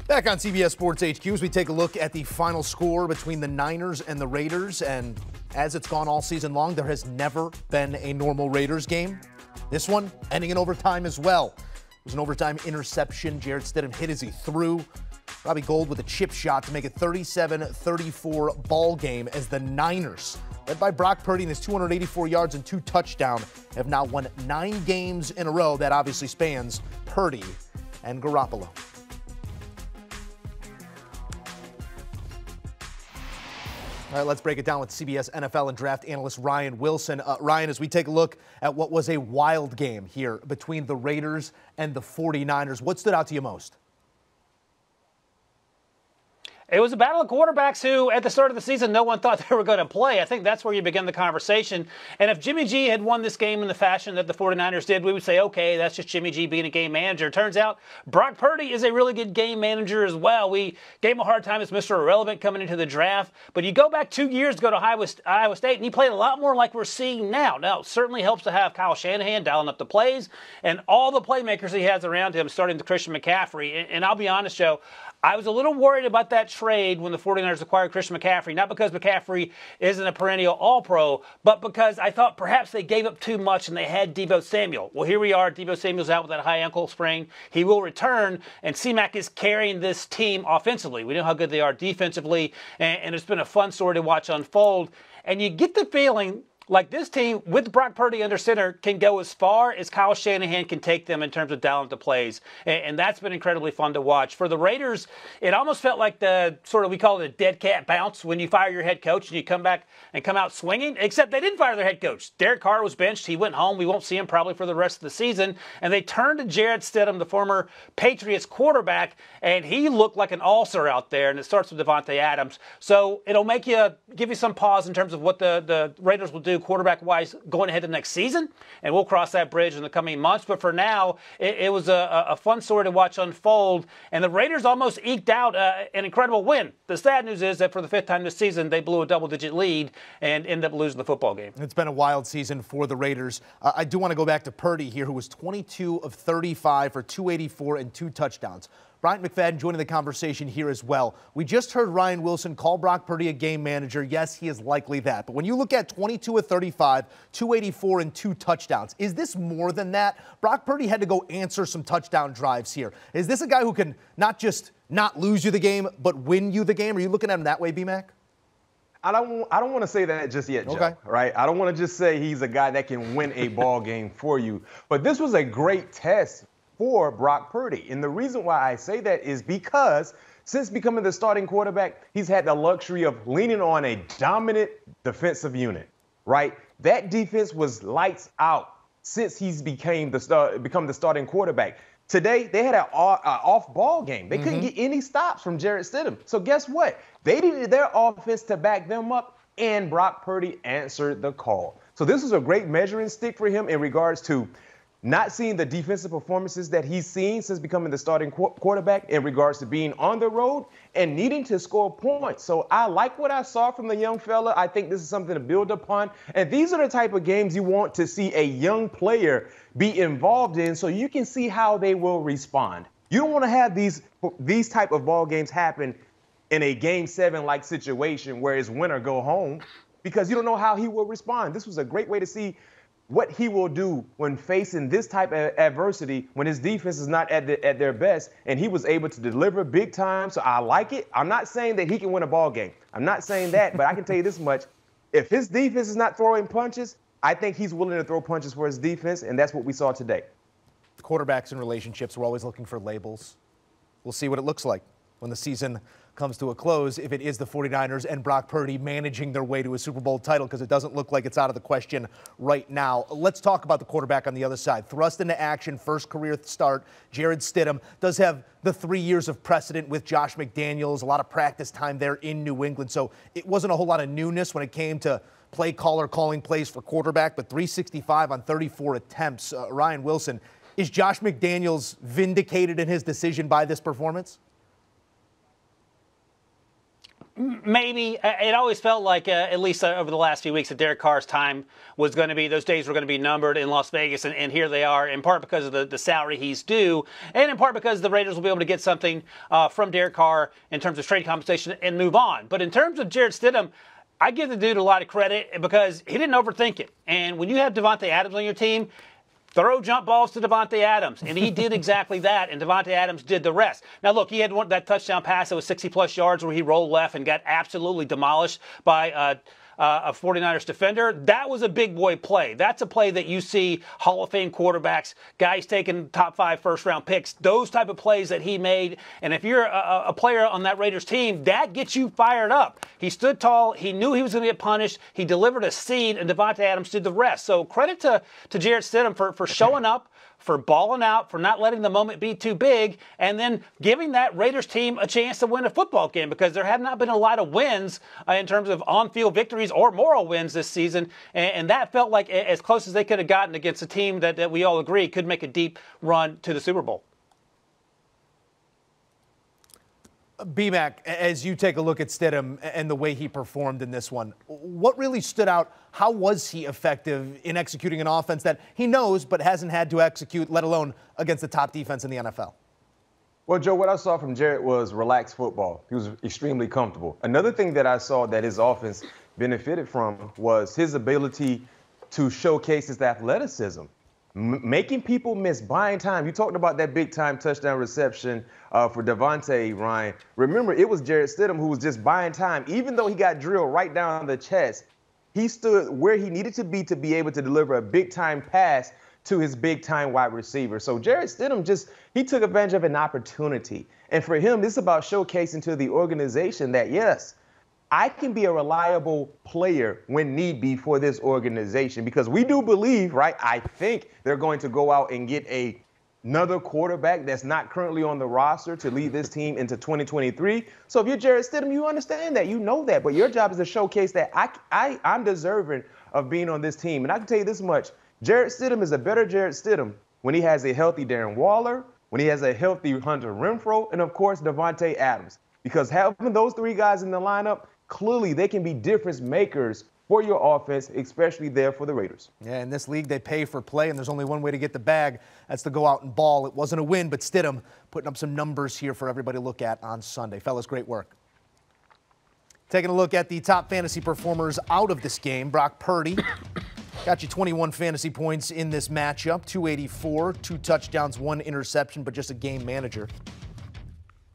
Back on CBS Sports HQ as we take a look at the final score between the Niners and the Raiders. And as it's gone all season long, there has never been a normal Raiders game. This one ending in overtime as well. It was an overtime interception. Jarrett Stidham hit as he threw. Robbie Gould with a chip shot to make it 37-34 ball game as the Niners, led by Brock Purdy and his 284 yards and 2 touchdowns, have now won 9 games in a row. That obviously spans Purdy and Garoppolo. All right, let's break it down with CBS NFL and draft analyst Ryan Wilson. Ryan, as we take a look at what was a wild game here between the Raiders and the 49ers, what stood out to you most? It was a battle of quarterbacks who, at the start of the season, no one thought they were going to play. I think that's where you begin the conversation. And if Jimmy G had won this game in the fashion that the 49ers did, we would say, okay, that's just Jimmy G being a game manager. Turns out Brock Purdy is a really good game manager as well. We gave him a hard time as Mr. Irrelevant coming into the draft. But you go back 2 years ago to Iowa State, and he played a lot more like we're seeing now. Now, it certainly helps to have Kyle Shanahan dialing up the plays and all the playmakers he has around him, starting to Christian McCaffrey. And I'll be honest, Joe, I was a little worried about that trade when the 49ers acquired Christian McCaffrey, not because McCaffrey isn't a perennial All-Pro, but because I thought perhaps they gave up too much and they had Deebo Samuel. Well, here we are. Deebo Samuel's out with that high ankle sprain. He will return, and C-Mac is carrying this team offensively. We know how good they are defensively, and it's been a fun story to watch unfold. And you get the feeling like this team, with Brock Purdy under center, can go as far as Kyle Shanahan can take them in terms of dialing up the plays. And that's been incredibly fun to watch. For the Raiders, it almost felt like the sort of, we call it a dead cat bounce when you fire your head coach and you come back and come out swinging, except they didn't fire their head coach. Derek Carr was benched. He went home. We won't see him probably for the rest of the season. And they turned to Jarrett Stidham, the former Patriots quarterback, and he looked like an ulcer out there. And it starts with Devontae Adams. So it'll give you some pause in terms of what the Raiders will do quarterback-wise going ahead to next season, and we'll cross that bridge in the coming months. But for now, it was a fun story to watch unfold, and the Raiders almost eked out an incredible win. The sad news is that for the 5th time this season, they blew a double-digit lead and ended up losing the football game. It's been a wild season for the Raiders. I do want to go back to Purdy here, who was 22 of 35 for 284 and 2 touchdowns. Bryant McFadden joining the conversation here as well. We just heard Ryan Wilson call Brock Purdy a game manager. Yes, he is likely that. But when you look at 22 of 35, 284 and 2 touchdowns, is this more than that? Brock Purdy had to go answer some touchdown drives here. Is this a guy who can not just not lose you the game, but win you the game? Are you looking at him that way, B-Mac? I don't want to say that just yet, Joe, okay. Right? I don't want to just say he's a guy that can win a ball game for you. But this was a great test for Brock Purdy. And the reason why I say that is because since becoming the starting quarterback, he's had the luxury of leaning on a dominant defensive unit, right? That defense was lights out since he's become the starting quarterback. Today, they had an off-ball game. They couldn't get any stops from Jarrett Stidham. So guess what? They needed their offense to back them up, and Brock Purdy answered the call. So this was a great measuring stick for him in regards to not seeing the defensive performances that he's seen since becoming the starting quarterback in regards to being on the road and needing to score points. So I like what I saw from the young fella. I think this is something to build upon. And these are the type of games you want to see a young player be involved in so you can see how they will respond. You don't want to have these type of ball games happen in a Game 7-like situation where it's win or go home because you don't know how he will respond. This was a great way to see what he will do when facing this type of adversity when his defense is not at their best, and he was able to deliver big time. So I like it. I'm not saying that he can win a ball game. I'm not saying that, but I can tell you this much. If his defense is not throwing punches, I think he's willing to throw punches for his defense, and that's what we saw today. Quarterbacks and relationships, we're always looking for labels. We'll see what it looks like when the season comes to a close, if it is the 49ers and Brock Purdy managing their way to a Super Bowl title, because it doesn't look like it's out of the question right now. Let's talk about the quarterback on the other side. Thrust into action, first career start. Jarrett Stidham does have the 3 years of precedent with Josh McDaniels, a lot of practice time there in New England, so it wasn't a whole lot of newness when it came to play caller calling plays for quarterback, but 365 on 34 attempts. Ryan Wilson, is Josh McDaniels vindicated in his decision by this performance? Maybe. It always felt like, at least over the last few weeks, that Derek Carr's time was going to be, those days were going to be numbered in Las Vegas, and here they are, in part because of the salary he's due, and in part because the Raiders will be able to get something from Derek Carr in terms of trade compensation and move on. But in terms of Jarrett Stidham, I give the dude a lot of credit because he didn't overthink it. And when you have Davante Adams on your team, throw jump balls to Davante Adams, and he did exactly that, and Davante Adams did the rest. Now, look, he had that touchdown pass that was 60-plus yards where he rolled left and got absolutely demolished by a 49ers defender. That was a big boy play. That's a play that you see Hall of Fame quarterbacks, guys taking top 5 first-round picks, those type of plays that he made. And if you're a player on that Raiders team, that gets you fired up. He stood tall. He knew he was going to get punished. He delivered a seed, and Davante Adams did the rest. So credit to Jarrett Stidham for showing up, for balling out, for not letting the moment be too big, and then giving that Raiders team a chance to win a football game, because there have not been a lot of wins in terms of on-field victories or moral wins this season, and that felt like as close as they could have gotten against a team that we all agree could make a deep run to the Super Bowl. B-Mac, as you take a look at Stidham and the way he performed in this one, what really stood out? How was he effective in executing an offense that he knows but hasn't had to execute, let alone against the top defense in the NFL? Well, Joe, what I saw from Jarrett was relaxed football. He was extremely comfortable. Another thing that I saw that his offense benefited from was his ability to showcase his athleticism. Making people miss, buying time. You talked about that big-time touchdown reception for Davante, Ryan. Remember, it was Jarrett Stidham who was just buying time. Even though he got drilled right down the chest, he stood where he needed to be able to deliver a big-time pass to his big-time wide receiver. So Jarrett Stidham he took advantage of an opportunity. And for him, this is about showcasing to the organization that, yes, I can be a reliable player when need be for this organization, because we do believe, right? I think they're going to go out and get another quarterback that's not currently on the roster to lead this team into 2023. So if you're Jarrett Stidham, you understand that, you know that, but your job is to showcase that I'm deserving of being on this team. And I can tell you this much, Jarrett Stidham is a better Jarrett Stidham when he has a healthy Darren Waller, when he has a healthy Hunter Renfrow, and of course, Davante Adams. Because having those 3 guys in the lineup, clearly they can be difference makers for your offense, especially there for the Raiders. Yeah, in this league, they pay for play, and there's only one way to get the bag. That's to go out and ball. It wasn't a win, but Stidham putting up some numbers here for everybody to look at on Sunday. Fellas, great work. Taking a look at the top fantasy performers out of this game. Brock Purdy got you 21 fantasy points in this matchup, 284, 2 touchdowns, 1 interception, but just a game manager.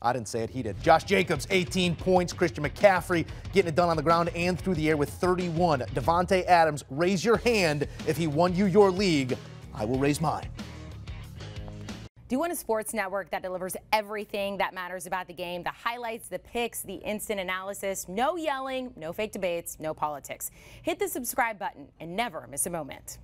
I didn't say it, he did. Josh Jacobs, 18 points. Christian McCaffrey getting it done on the ground and through the air with 31. Davante Adams, raise your hand if he won you your league. I will raise mine. Do you want a sports network that delivers everything that matters about the game? The highlights, the picks, the instant analysis, no yelling, no fake debates, no politics. Hit the subscribe button and never miss a moment.